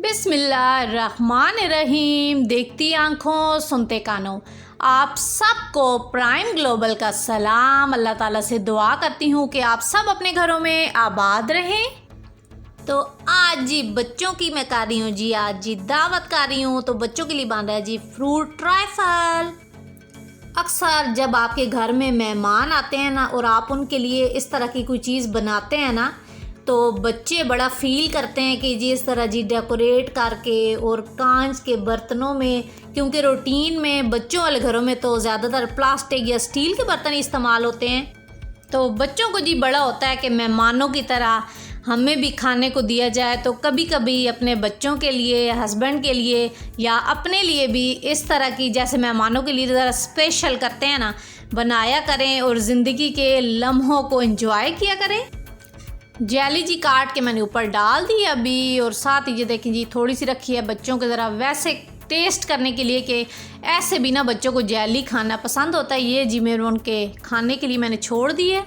बिस्मिल्लाहिर्रहमानिर्रहीम। देखती आंखों सुनते कानों, आप सबको प्राइम ग्लोबल का सलाम। अल्लाह ताला से दुआ करती हूँ कि आप सब अपने घरों में आबाद रहें। तो आज जी बच्चों की मैं कर रही हूँ जी, आज जी दावत कर रही हूँ। तो बच्चों के लिए बन रहा है जी फ्रूट ट्राइफल। अक्सर जब आपके घर में मेहमान आते हैं ना और आप उनके लिए इस तरह की कोई चीज़ बनाते हैं ना, तो बच्चे बड़ा फील करते हैं कि जी इस तरह जी डेकोरेट करके और कांच के बर्तनों में, क्योंकि रूटीन में बच्चों वाले घरों में तो ज़्यादातर प्लास्टिक या स्टील के बर्तन इस्तेमाल होते हैं। तो बच्चों को जी बड़ा होता है कि मेहमानों की तरह हमें भी खाने को दिया जाए। तो कभी कभी अपने बच्चों के लिए, हस्बैंड के लिए या अपने लिए भी इस तरह की, जैसे मेहमानों के लिए ज़रा स्पेशल करते हैं ना, बनाया करें और ज़िंदगी के लम्हों को एंजॉय किया करें। जेली जी काट के मैंने ऊपर डाल दी अभी, और साथ ही ये देखें जी थोड़ी सी रखी है बच्चों के ज़रा वैसे टेस्ट करने के लिए कि ऐसे भी ना बच्चों को जेली खाना पसंद होता है। ये जी मेरे उनके खाने के लिए मैंने छोड़ दी है।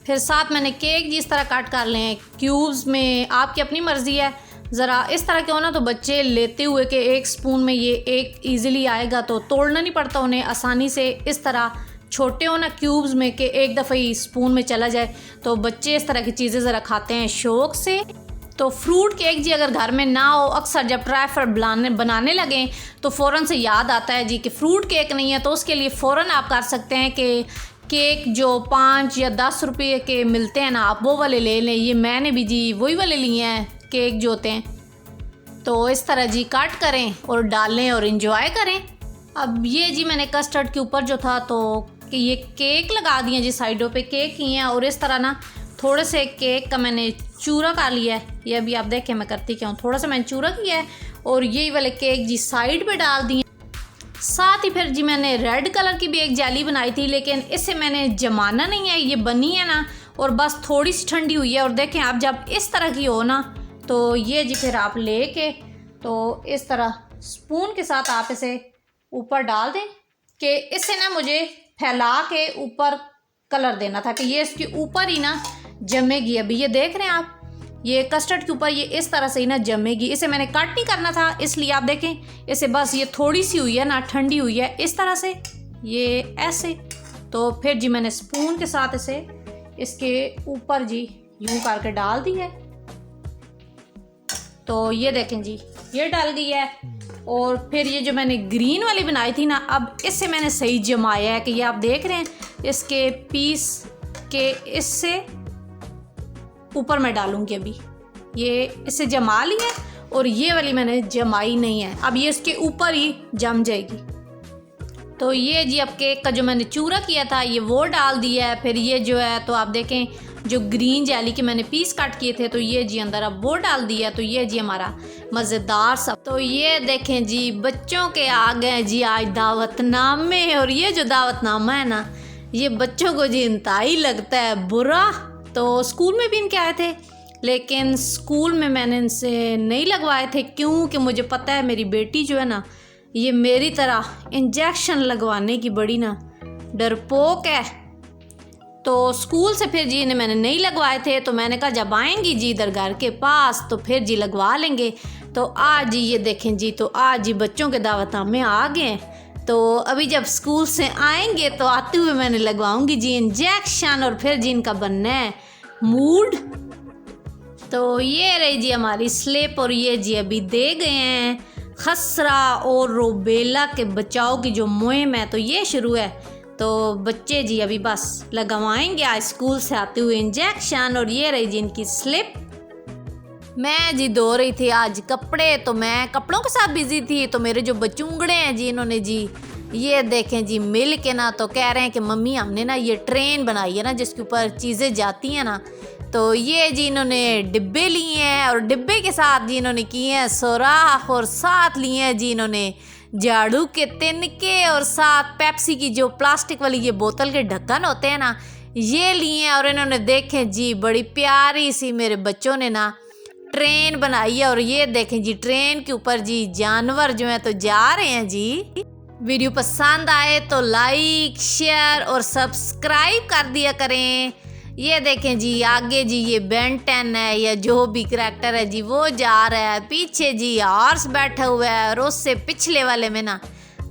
फिर साथ मैंने केक जी इस तरह काट कर लें क्यूब्स में, आपकी अपनी मर्ज़ी है। ज़रा इस तरह के हो ना तो बच्चे लेते हुए कि एक स्पून में ये एक ईज़िली आएगा, तो तोड़ना नहीं पड़ता उन्हें, आसानी से इस तरह छोटे हो ना क्यूब्स में कि एक दफ़ा ही स्पून में चला जाए। तो बच्चे इस तरह की चीज़ें ज़रा खाते हैं शौक़ से। तो फ्रूट केक जी अगर घर में ना हो, अक्सर जब ट्राइफल बनाने लगें तो फ़ौरन से याद आता है जी कि फ्रूट केक नहीं है, तो उसके लिए फ़ौरन आप कर सकते हैं कि केक जो 5 या 10 रुपये के मिलते हैं ना, आप वो वाले ले लें। ये मैंने भी जी वही वाले लिए हैं केक जो होते हैं। तो इस तरह जी कट करें और डालें और इन्जॉय करें। अब ये जी मैंने कस्टर्ड के ऊपर जो था तो कि ये केक लगा दिए जी, साइडों पे केक किए हैं, और इस तरह ना थोड़े से केक का मैंने चूरा कर लिया है। ये अभी आप देखें मैं करती क्या हूँ, थोड़ा सा मैंने चूरा किया है और यही वाले केक जी साइड पे डाल दिए। साथ ही फिर जी मैंने रेड कलर की भी एक जेली बनाई थी, लेकिन इसे मैंने जमाना नहीं है, ये बनी है ना और बस थोड़ी सी ठंडी हुई है। और देखें आप जब इस तरह की हो ना, तो ये जी फिर आप लेके तो इस तरह स्पून के साथ आप इसे ऊपर डाल दें कि इससे ना मुझे फैला के ऊपर कलर देना था कि ये इसके ऊपर ही ना जमेगी। अभी ये देख रहे हैं आप, ये कस्टर्ड के ऊपर ये इस तरह से ही ना जमेगी। इसे मैंने कट नहीं करना था, इसलिए आप देखें इसे बस ये थोड़ी सी हुई है ना, ठंडी हुई है इस तरह से, ये ऐसे। तो फिर जी मैंने स्पून के साथ इसे इसके ऊपर जी यूं करके डाल दी है। तो ये देखें जी ये डल गई है। और फिर ये जो मैंने ग्रीन वाली बनाई थी ना, अब इससे मैंने सही जमाया है कि ये आप देख रहे हैं इसके पीस के इससे ऊपर मैं डालूंगी। अभी ये इसे जमा लिया और ये वाली मैंने जमाई नहीं है, अब ये इसके ऊपर ही जम जाएगी। तो ये जी अब केक का जो मैंने चूरा किया था ये वो डाल दिया है। फिर ये जो है तो आप देखें जो ग्रीन जेली के मैंने पीस काट किए थे, तो ये जी अंदर अब वो डाल दिया। तो ये जी हमारा मज़ेदार सब। तो ये देखें जी बच्चों के आ गए जी आज दावतनामे, और ये जो दावतनामा है ना, ये बच्चों को जी इंतहाई लगता है बुरा। तो स्कूल में भी इनके आए थे, लेकिन स्कूल में मैंने इनसे नहीं लगवाए थे, क्योंकि मुझे पता है मेरी बेटी जो है ना, ये मेरी तरह इंजेक्शन लगवाने की बड़ी ना डरपोक है। तो स्कूल से फिर जी इन्हें मैंने नहीं लगवाए थे, तो मैंने कहा जब आएंगी जी इधर घर के पास तो फिर जी लगवा लेंगे। तो आज जी ये देखें जी, तो आज जी बच्चों के दावतनामे आ गए। तो अभी जब स्कूल से आएंगे तो आते हुए मैंने लगवाऊंगी जी इंजेक्शन, और फिर जी इनका बनना है मूड। तो ये रही जी हमारी स्लिप, और ये जी अभी दे गए हैं खसरा और रूबेला के बचाव की जो मुहिम है, तो ये शुरू है। तो बच्चे जी अभी बस लगवाएंगे आज स्कूल से आते हुए इंजेक्शन, और ये रही जी इनकी स्लिप। मैं जी धो रही थी आज कपड़े, तो मैं कपड़ों के साथ बिजी थी। तो मेरे जो बचूंगड़े हैं जी, इन्होंने जी ये देखें जी मिल के ना तो कह रहे हैं कि मम्मी हमने ना ये ट्रेन बनाई है ना जिसके ऊपर चीज़ें जाती हैं ना, तो ये जी इन्होंने डिब्बे लिए हैं, और डिब्बे के साथ जी इन्होंने किए हैं सुराख, और साथ लिए हैं जी इन्होंने झाड़ू के तिनके, और साथ पेप्सी की जो प्लास्टिक वाली ये बोतल के ढक्कन होते हैं ना, ये लिए हैं। और इन्होंने देखें जी बड़ी प्यारी सी मेरे बच्चों ने ना ट्रेन बनाई है, और ये देखें जी ट्रेन के ऊपर जी जानवर जो हैं तो जा रहे हैं जी। वीडियो पसंद आए तो लाइक, शेयर और सब्सक्राइब कर दिया करें। ये देखें जी, आगे जी ये बेन 10 है या जो भी करैक्टर है जी वो जा रहा है, पीछे जी हॉर्स बैठा हुआ है और उससे पिछले वाले में ना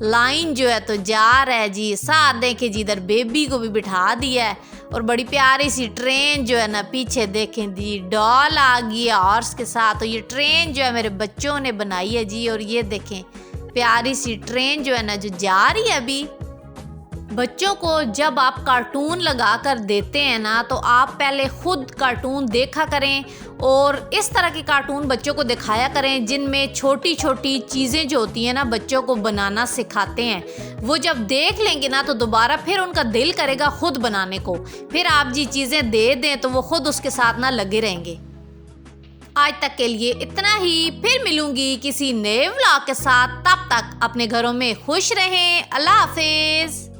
लाइन जो है तो जा रहा है जी। साथ देखें जी इधर बेबी को भी बिठा दिया है और बड़ी प्यारी सी ट्रेन जो है ना पीछे देखें जी डॉल आ गई है हॉर्स के साथ। तो ये ट्रेन जो है मेरे बच्चों ने बनाई है जी और ये देखें प्यारी सी ट्रेन जो है ना जो जा रही है अभी। बच्चों को जब आप कार्टून लगा कर देते हैं ना तो आप पहले खुद कार्टून देखा करें और इस तरह के कार्टून बच्चों को दिखाया करें जिनमें छोटी छोटी चीज़ें जो होती हैं ना बच्चों को बनाना सिखाते हैं। वो जब देख लेंगे ना तो दोबारा फिर उनका दिल करेगा खुद बनाने को, फिर आप जी चीज़ें दे दें तो वो खुद उसके साथ ना लगे रहेंगे। आज तक के लिए इतना ही, फिर मिलूंगी किसी नए व्लॉग के साथ। तब तक अपने घरों में खुश रहें। अल्लाह हाफिज़।